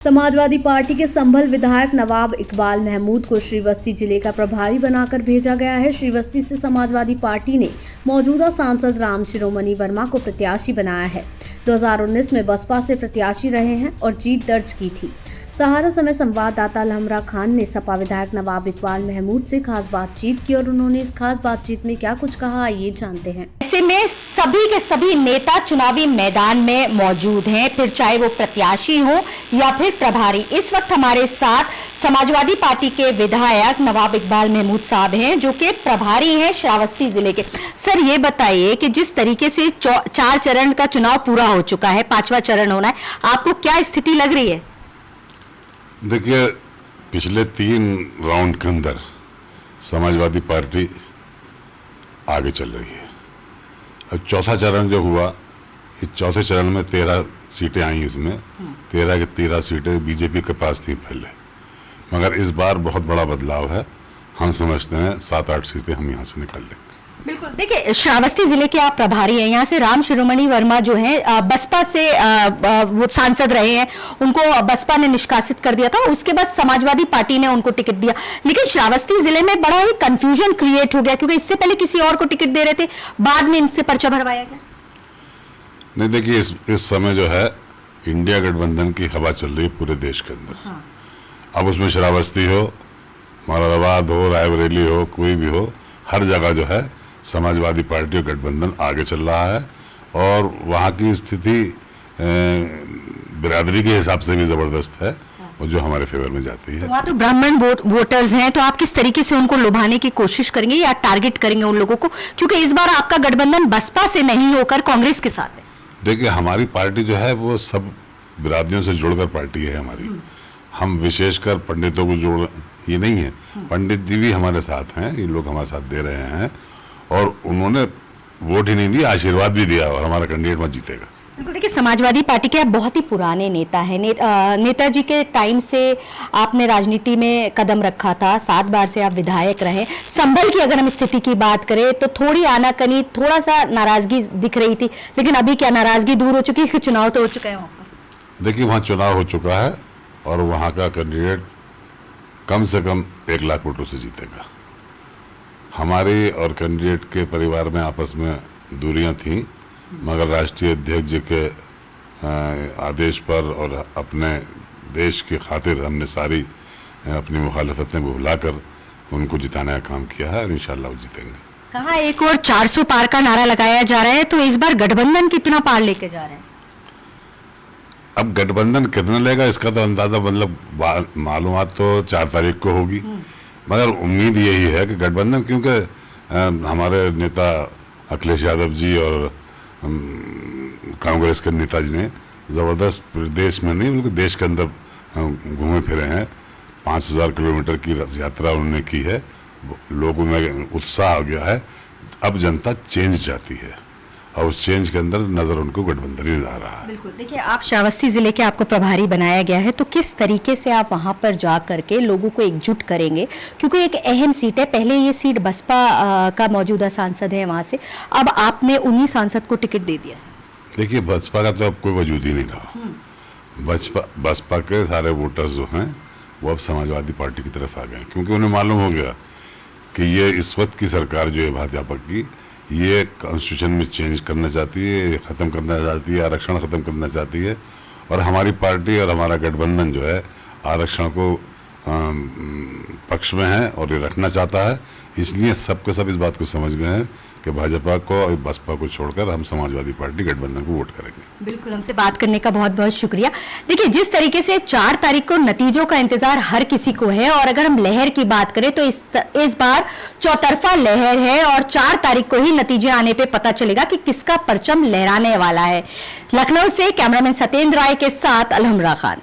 Samajwadi party के संभल विधायक नवाब इकबाल महमूद को श्रीवस्ती जिले का प्रभारी बनाकर भेजा गया है। श्रीवस्ती से समाजवादी पार्टी ने मौजूदा सांसद राम शिरोमणि वर्मा को प्रत्याशी बनाया है। 2019 में बसपा से प्रत्याशी रहे हैं और जीत दर्ज की थी। सहारा समय संवाददाता अलहमरा खान ने सपा विधायक नवाब इकबाल महमूद से खास बातचीत की और उन्होंने इस खास बातचीत में क्या कुछ कहा, ये जानते हैं। ऐसे में सभी के सभी नेता चुनावी मैदान में मौजूद हैं, फिर चाहे वो प्रत्याशी हो या फिर प्रभारी। इस वक्त हमारे साथ समाजवादी पार्टी के विधायक नवाब इकबाल महमूद साहब हैं, जो कि प्रभारी हैं श्रावस्ती जिले के। सर, ये बताइए कि जिस तरीके से 4 चरण का चुनाव पूरा हो चुका है, 5वां चरण होना है, आपको क्या स्थिति लग रही है? देखिए, पिछले 3 राउंड के अंदर समाजवादी पार्टी आगे चल रही है। अब चौथा चरण जो हुआ, इस चौथे चरण में 13 सीटें आई। इसमें 13 की 13 सीटें बीजेपी के पास थी पहले, मगर इस बार बहुत बड़ा बदलाव है। हम समझते हैं 7-8 सीटें हम यहाँ से निकाल लेंगे। बिल्कुल। देखिए, श्रावस्ती जिले के आप प्रभारी हैं। यहाँ से राम शिरोमणि वर्मा जो हैं, बसपा से वो सांसद रहे हैं, उनको बसपा ने निष्कासित कर दिया था। उसके बाद समाजवादी पार्टी ने उनको टिकट दिया, लेकिन श्रावस्ती जिले में बड़ा ही कंफ्यूजन क्रिएट हो गया, क्योंकि इससे पहले किसी और को टिकट दे रहे थे, बाद में इनसे पर्चा भरवाया गया। नहीं, देखिए, इस समय जो है इंडिया गठबंधन की हवा चल रही है पूरे देश के अंदर। हाँ। अब उसमें श्रावस्ती हो, मुरादाबाद हो, रायबरेली हो, कोई भी हो, हर जगह जो है समाजवादी पार्टी और गठबंधन आगे चल रहा है। और वहाँ की स्थिति बिरादरी के हिसाब से भी जबरदस्त है, और जो हमारे फेवर में जाती है। वहाँ तो ब्राह्मण वोटर्स हैं, तो आप किस तरीके से उनको लुभाने की कोशिश करेंगे या टारगेट करेंगे उन लोगों को, क्योंकि इस बार आपका गठबंधन बसपा से नहीं होकर कांग्रेस के साथ है? देखिए, हमारी पार्टी जो है वो सब बिरादरियों से जुड़कर पार्टी है हमारी। हम विशेषकर पंडितों को जोड़ ये नहीं है, पंडित जी भी हमारे साथ हैं, ये लोग हमारे साथ दे रहे हैं, और उन्होंने वोट ही नहीं दिया, आशीर्वाद भी दिया, और हमारा कैंडिडेट मत जीतेगा। बिल्कुल। देखिए, समाजवादी पार्टी के आप बहुत ही पुराने नेता हैं। नेताजी के टाइम से आपने राजनीति में कदम रखा था, 7 बार से आप विधायक रहे। संभल की अगर हम स्थिति की बात करें तो थोड़ी आनाकानी, थोड़ा सा नाराजगी दिख रही थी, लेकिन अभी क्या नाराजगी दूर हो चुकी है? चुनाव तो हो चुका है वहाँ पर। देखिए, वहाँ चुनाव हो चुका है, और वहाँ का कैंडिडेट कम से कम 1 लाख वोटों से जीतेगा। हमारे और कैंडिडेट के परिवार में आपस में दूरियां थीं, मगर राष्ट्रीय अध्यक्ष जी के आदेश पर और अपने देश की खातिर हमने सारी अपनी मुखालफतें भुलाकर उनको जिताने का काम किया है, और इंशाल्लाह वो जीतेंगे। कहाँ एक और 400 पार का नारा लगाया जा रहा है, तो इस बार गठबंधन कितना पार लेके जा रहे हैं? अब गठबंधन कितना लेगा इसका तो अंदाजा, मतलब मालूमात तो 4 तारीख को होगी, मगर उम्मीद यही है कि गठबंधन, क्योंकि हमारे नेता अखिलेश यादव जी और कांग्रेस के नेताजी ने ज़बरदस्त प्रदेश में नहीं बल्कि देश के अंदर घूमे फिरे हैं। 5000 किलोमीटर की यात्रा उन्होंने की है, लोगों में उत्साह आ गया है। अब जनता चेंज चाहती है, और उस चेंज के अंदर नजर उनको गठबंधन ही आ रहा है। बिल्कुल। देखिए, आप श्रावस्ती जिले के आपको प्रभारी बनाया गया है, तो किस तरीके से आप वहां पर जा करके लोगों को एकजुट करेंगे, क्योंकि एक अहम सीट है। पहले ये सीट बसपा का मौजूदा सांसद है वहां से, अब आपने उन्हीं सांसद को टिकट दे दिया है। देखिए, बसपा का तो अब कोई वजूद ही नहीं रहा। बसपा के सारे वोटर्स जो हैं वो अब समाजवादी पार्टी की तरफ आ गए, क्योंकि उन्हें मालूम हो गया कि ये इस वक्त की सरकार जो है भाजपा की, ये कॉन्स्टिट्यूशन में चेंज करना चाहती है, ख़त्म करना चाहती है, आरक्षण ख़त्म करना चाहती है। और हमारी पार्टी और हमारा गठबंधन जो है आरक्षण को पक्ष में है और ये रखना चाहता है। इसलिए सबके सब इस बात को समझ गए हैं कि भाजपा को और बसपा को छोड़कर हम समाजवादी पार्टी गठबंधन को वोट करेंगे। बिल्कुल, हमसे बात करने का बहुत बहुत शुक्रिया। देखिए, जिस तरीके से 4 तारीख को नतीजों का इंतजार हर किसी को है, और अगर हम लहर की बात करें तो इस बार चौतरफा लहर है, और 4 तारीख को ही नतीजे आने पे पता चलेगा कि किसका परचम लहराने वाला है। लखनऊ से कैमरामैन सत्येंद्र राय के साथ अलहमरा खान।